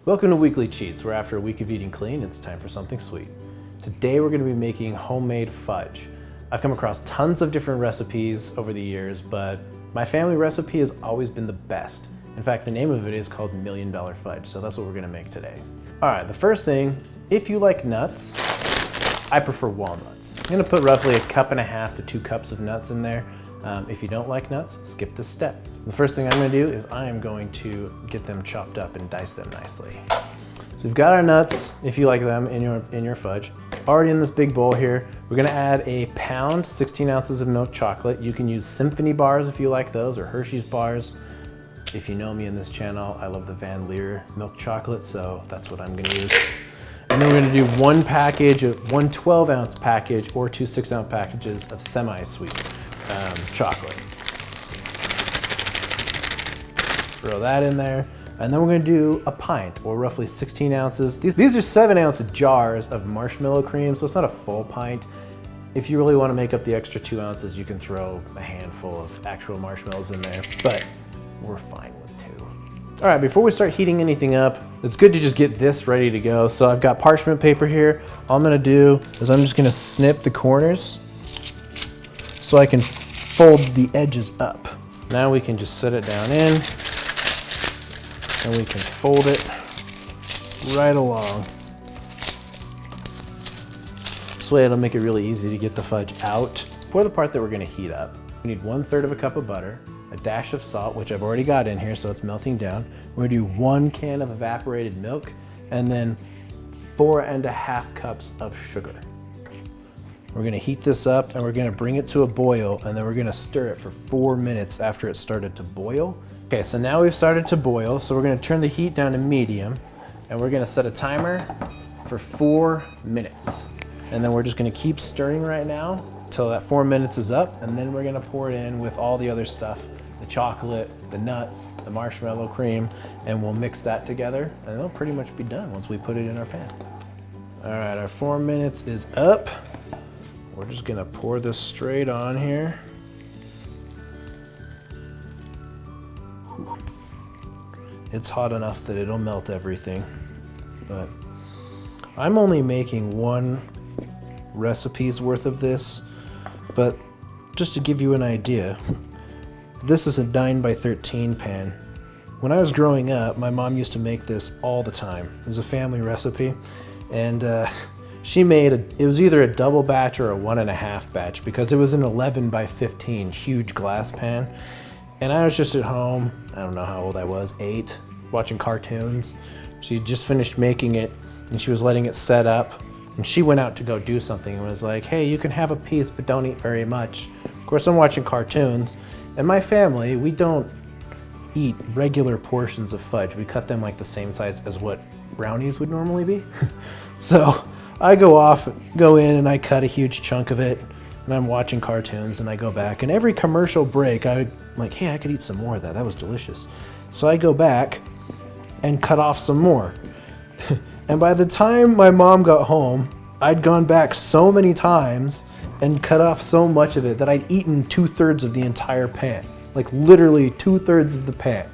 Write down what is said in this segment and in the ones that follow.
Welcome to Weekly Cheats, where after a week of eating clean, it's time for something sweet. Today we're going to be making homemade fudge. I've come across tons of different recipes over the years, but my family recipe has always been the best. In fact, the name of it is called $1 Million Fudge, so that's what we're going to make today. Alright, the first thing, if you like nuts, I prefer walnuts. I'm going to put roughly 1.5 cups to 2 cups of nuts in there. If you don't like nuts, skip this step. The first thing I'm going to do is I am going to get them chopped up and dice them nicely. So we've got our nuts, if you like them, in your fudge. Already in this big bowl here, we're going to add a pound, 16 ounces of milk chocolate. You can use Symphony bars if you like those, or Hershey's bars. If you know me in this channel, I love the Van Leer milk chocolate, so that's what I'm going to use. And then we're going to do one 12-ounce package or 2 6-ounce packages of semi-sweet chocolate. Throw that in there. And then we're going to do a pint, or roughly 16 ounces. These are 7-ounce jars of Marshmallow Cream, so it's not a full pint. If you really want to make up the extra 2 ounces, you can throw a handful of actual marshmallows in there, but we're fine with 2. All right, before we start heating anything up, it's good to just get this ready to go. So I've got parchment paper here. All I'm going to do is I'm just going to snip the corners so I can fold the edges up. Now we can just set it down in, and we can fold it right along. This way it'll make it really easy to get the fudge out. For the part that we're going to heat up, we need 1/3 cup of butter, a dash of salt, which I've already got in here, so it's melting down. We're going to do 1 can of evaporated milk, and then 4.5 cups of sugar. We're going to heat this up, and we're going to bring it to a boil, and then we're going to stir it for 4 minutes after it started to boil. Okay, so now we've started to boil, so we're going to turn the heat down to medium, and we're going to set a timer for 4 minutes. And then we're just going to keep stirring right now until that 4 minutes is up, and then we're going to pour it in with all the other stuff, the chocolate, the nuts, the marshmallow cream, and we'll mix that together, and it'll pretty much be done once we put it in our pan. All right, our 4 minutes is up. We're just gonna pour this straight on here. It's hot enough that it'll melt everything, but I'm only making 1 recipe's worth of this, but just to give you an idea, this is a 9x13 pan. When I was growing up, my mom used to make this all the time. It was a family recipe, and she made it was either a double batch or a 1.5 batch, because it was an 11x15 huge glass pan. And I was just at home, I don't know how old I was, 8, watching cartoons. She just finished making it, and she was letting it set up, and she went out to go do something and was like, hey, you can have a piece, but don't eat very much. Of course, I'm watching cartoons, and my family, we don't eat regular portions of fudge. We cut them like the same size as what brownies would normally be. So I go in and I cut a huge chunk of it, and I'm watching cartoons, and I go back, and every commercial break I'm like, hey, I could eat some more of that. That was delicious. So I go back and cut off some more. And by the time my mom got home, I'd gone back so many times and cut off so much of it that I'd eaten 2/3 of the entire pan. Like literally 2/3 of the pan.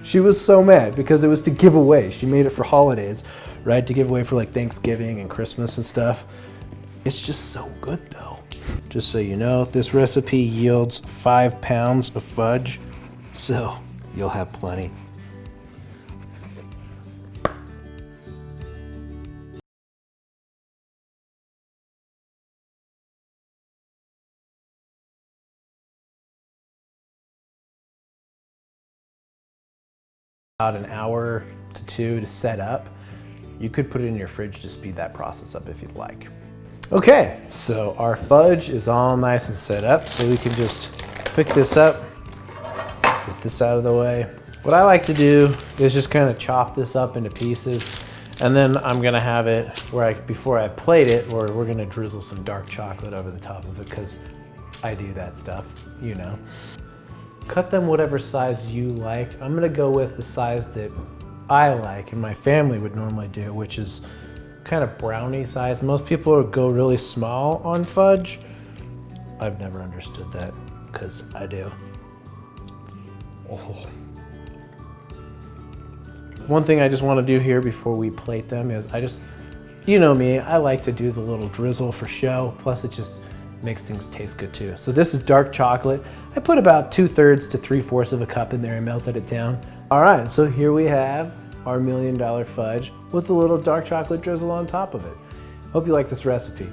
She was so mad because it was to give away. She made it for holidays, right? To give away for like Thanksgiving and Christmas and stuff. It's just so good though. Just so you know, this recipe yields 5 pounds of fudge, so you'll have plenty. About an hour to 2 to set up. You could put it in your fridge to speed that process up if you'd like. Okay, so our fudge is all nice and set up, so we can just pick this up, get this out of the way. What I like to do is just kind of chop this up into pieces, and then I'm gonna have it where before I plate it, or we're gonna drizzle some dark chocolate over the top of it, because I do that stuff, you know. Cut them whatever size you like. I'm gonna go with the size that I like and my family would normally do, which is kind of brownie size. Most people would go really small on fudge. I've never understood that, because I do. Oh. one thing I just want to do here before we plate them is you know me, I like to do the little drizzle for show, plus it just makes things taste good too. So this is dark chocolate. I put about 2/3 to 3/4 of a cup in there and melted it down. All right, so here we have our $1 Million fudge with a little dark chocolate drizzle on top of it. Hope you like this recipe.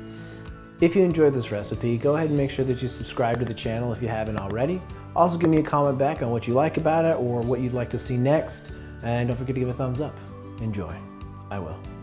If you enjoyed this recipe, go ahead and make sure that you subscribe to the channel if you haven't already. Also give me a comment back on what you like about it or what you'd like to see next. And don't forget to give a thumbs up. Enjoy. I will.